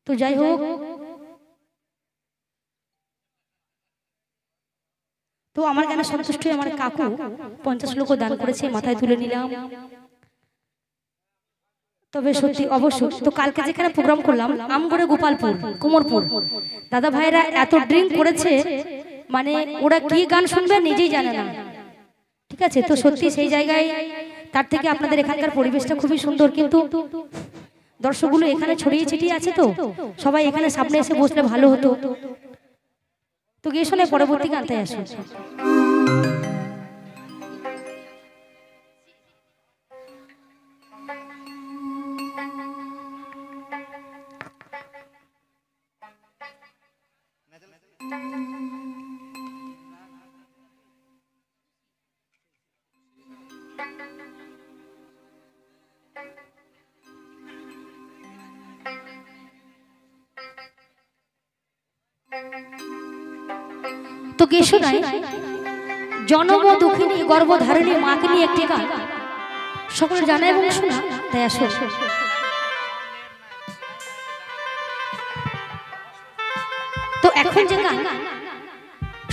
তো যাই হোক, তো আমার গানে সন্তুষ্ট হয়ে আমার কাকু 50 লক্ষ দান করেছে, মাথায় তুলে নিলাম। তবে সত্যি অবশ্যই তো কালকে যেখানে প্রোগ্রাম করলাম আমগড়ে গোপালপুর কুমোরপুর, দাদা ভাইরা এত ড্রিঙ্ক করেছে, মানে ওরা কি গান শুনবে নিজেই জানে না। ঠিক আছে, তো সত্যি সেই জায়গায় তার থেকে আপনাদের এখানকার পরিবেশটা খুবই সুন্দর, কিন্তু দর্শকগুলো এখানে ছড়িয়ে ছিটিয়ে আছে, তো সবাই এখানে সামনে এসে বসলে ভালো হতো। তো গিয়ে শোনে পরবর্তী গানটাই আসো। তো কে শোনায় জনম দুঃখিনী গর্ভধারিণী মাকে নিয়ে একটি গান সকলে জানা এবং শোনা, তাই আসো। তো এখন যে গান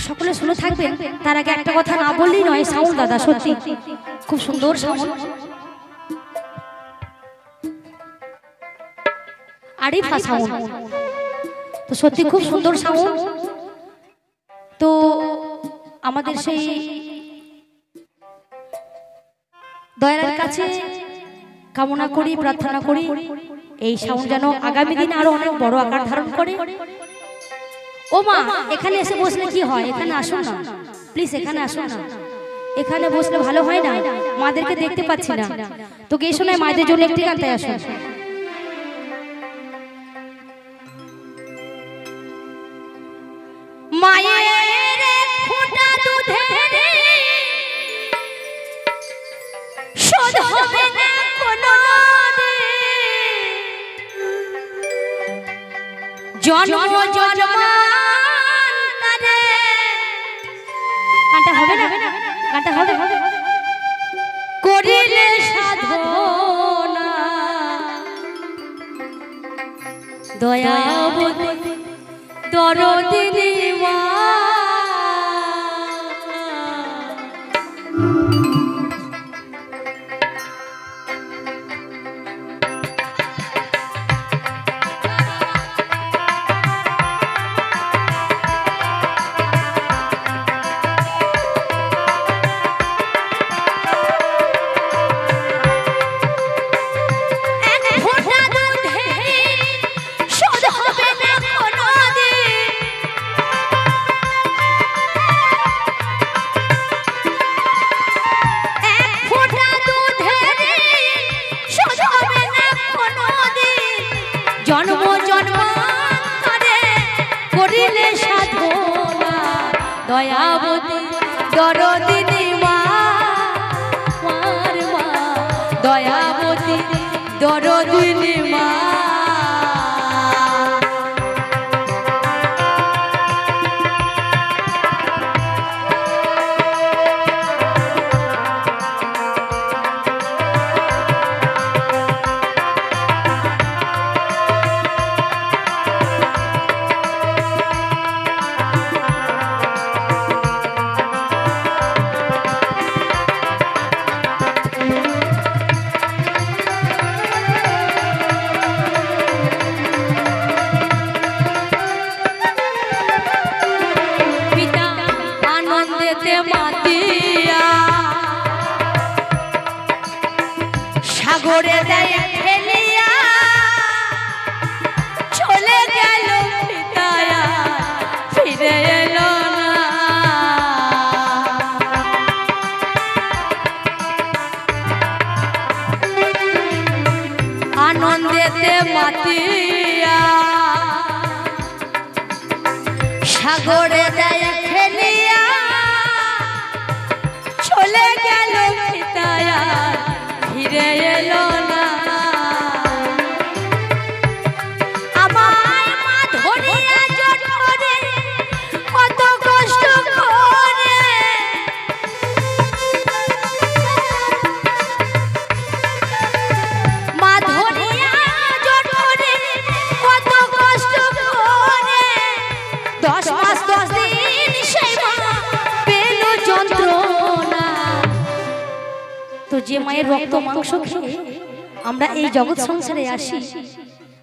সকলে শুনে থাকবেন, তার আগে একটা কথা না বললেই নয়, সাউন্ড দাদা সত্যি খুব সুন্দর সাউন্ড, আরিফা সাউন্ড, তো সত্যি খুব সুন্দর সাউন্ড। তো আমাদের সেই দয়ার কাছে কামনা করি, প্রার্থনা করি এই সাউন্ড যেন আগামী দিনে আরো অনেক বড় আকার ধারণ করে। ও মা, এখানে এসে বসলে কি হয়? এখানে আসুন না প্লিজ, এখানে আসুন না, এখানে বসলে ভালো হয় না, মাদেরকে দেখতে পাচ্ছি না। তো কে শোনায় মায়েদের জন্য একটি গান, তাই আসুন। মায়ের ফোঁটা দুধের শোধ হবে না কোনোদিন, জন্ম জন্মান্তরে গানটা হবে না, গানটা হবে করিলে সাধনা দয়াবতী দরদিনী মা। জন্ম জন্মান্তরে করিলে সাধনা দয়াবতী দরদিনী মা, দয়াবতী দরদিনী মা। সাগরে দেয় ফেলিয়া চলে গেল পিতায়া, ফিরে এলো না। আনন্দেতে মাতিয়া সাগরে দেয় ফেলিয়া চলে গেল পিতায়া, ফিরে এলো না। আমার মা ধরিয়া জঠরে কত কষ্ট করে, মা ধরিয়া জঠরে কত যে মায়ের রক্ত মাংস খেয়ে আমরা এই জগৎ সংসারে আসি,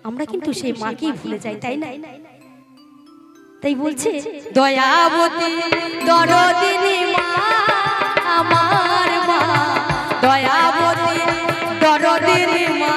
আমরা কিন্তু সেই মাকেই ভুলে যাই, তাই না? তাই বলছে দয়াবতী দরদিনী মা আমার মা, দয়াবতী দরদিনী মা।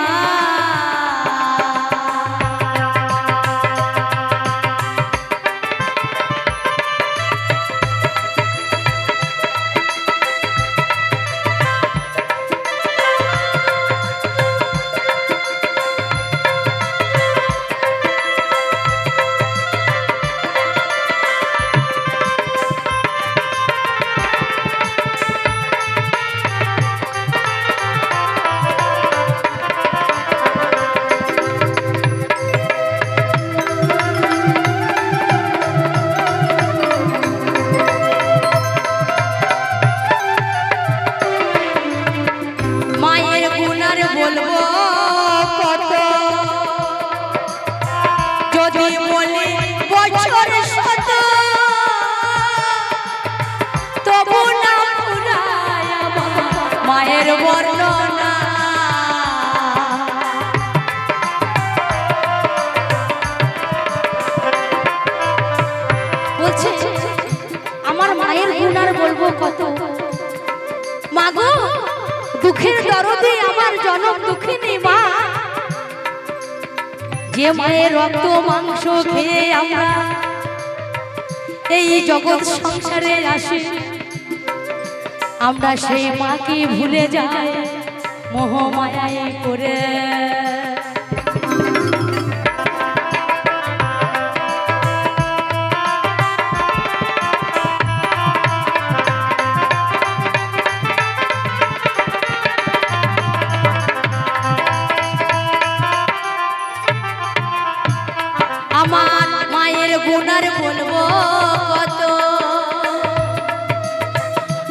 আমার মায়ের গুণ আর বলবো কত। মাগো দুঃখের দরদে আমার জনম দুঃখিনী মা, যে মায়ের রক্ত মাংস খেয়ে আমরা এই জগৎ সংসারে আসি, আমরা সেই মাকে ভুলে যাই মোহমায়ায় করে। আমার মায়ের গুণার বলবো কত,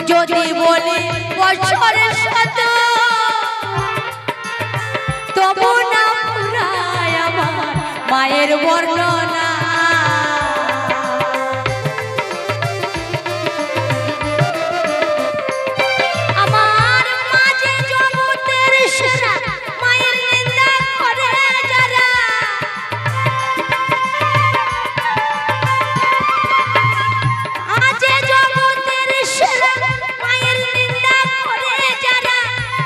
যদি বলি বছরের শত তবু না ফুরায় আমার মায়ের বর্ণনা। আমার মাঝে জগতের সেরা, মায়ের নিন্দা করে যারা, আজে জগতের সেরা মায়ের নিন্দা করে যারা,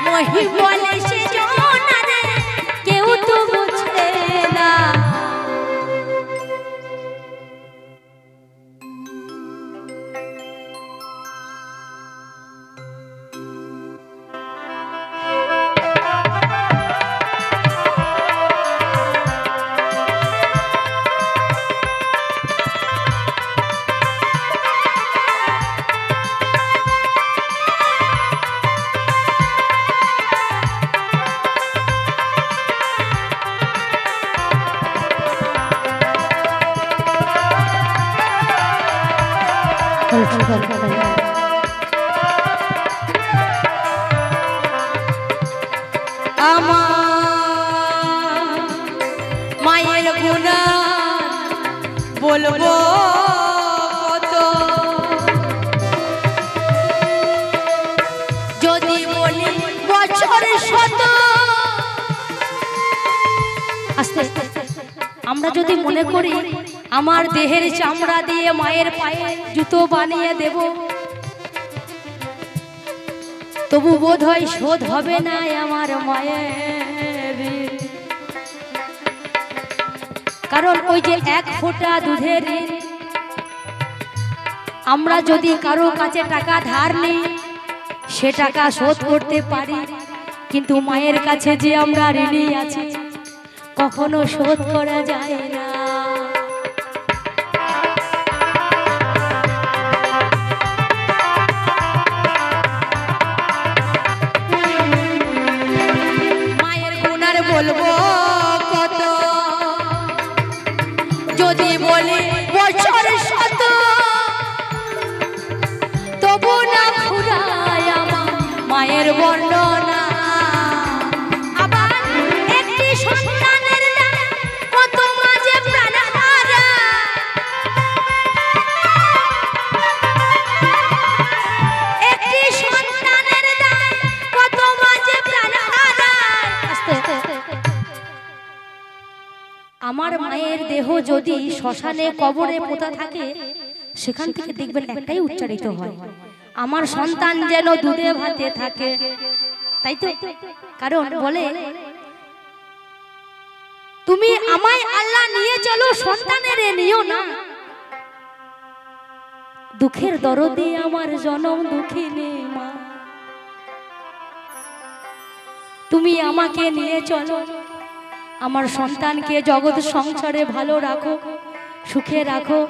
মহি বলে সে জনারে কেউ তো বুঝে না। আমার মায়ের গুণা বলবো কত, যদি বলি বছরের শত। আস্তে আমরা যদি মনে করি আমার দেহের চামড়া দিয়ে মায়ের পায়ে জুতো বানিয়ে দেব, তবু বোধ হয় শোধ হবে না আমার মায়ের। কারণ ওই যে এক ফোঁটা দুধের আমরা যদি কারো কাছে টাকা ধার নিই সে টাকা শোধ করতে পারি, কিন্তু মায়ের কাছে যে আমরা ঋণী আছি কখনো শোধ করা যায় না। মায়ের গুণার বলবো কত, যদি বলি বছরের শত তবু না ফুরায় আমার মায়ের বর্ণনা। আবার একটি সন্তানের কত মাঝে প্রাণ আমার মায়ের দেহ যদি শ্মশানে কবরে পোতা থাকে, সেখান থেকে দেখবেন একটাই উচ্চারিত হয়, আমার সন্তান যেন দুধে ভাতে থাকে। তাই তো, কারণ বলে তুমি আমায় আল্লাহ নিয়ে চলো, সন্তানের নিও না। দুঃখের দরদে আমার জনম দুঃখিনী মা, তুমি আমাকে নিয়ে চলো, আমার সন্তানকে জগৎ সংসারে ভালো রাখো, সুখে রাখো,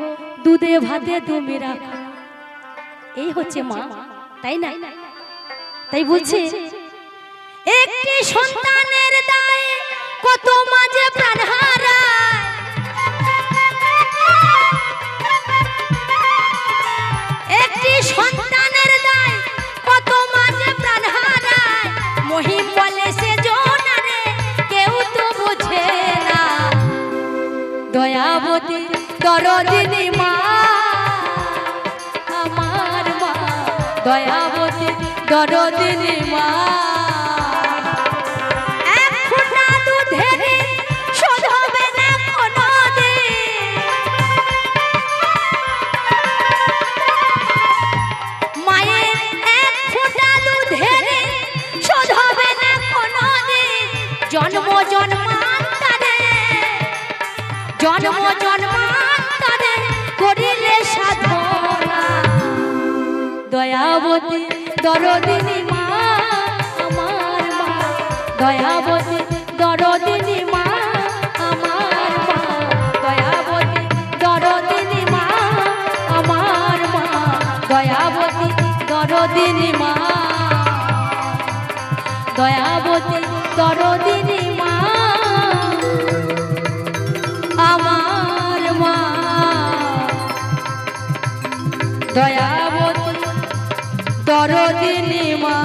দুধে ভাতে তুমি রাখো। এই হচ্ছে মা, তাই না? তাই বলছে একটি সন্তানের দায়ে কত মাঝে প্রাণ হারায়, একটি সন্তানের দায়ে কত মাঝে প্রাণ হারায়। মহিম বলে সে জনারে কেউ তো বোঝে না, দয়াবতী দরদিনী মা আমার মা, দয়াবতী দরদিনী মা। এক ফোঁটা দুধের শোধ হবে না কোনোদিন, মায়ের এক ফোঁটা দুধের শোধ হবে না কোনোদিন। জন্ম জন্মান্তরে, জন্ম জন্মান্তরে করিলে সাধনা, দয়াবতী দরদিনী মা আমার মা, দয়াবতী দরদিনী মা আমার মা, দয়াবতী দরদিনী মা আমার মা, দয়াবতী দরদিনী মা, দয়াবতী দরদিনী মা আমার মা, দয়াবতী দরদিনী মা।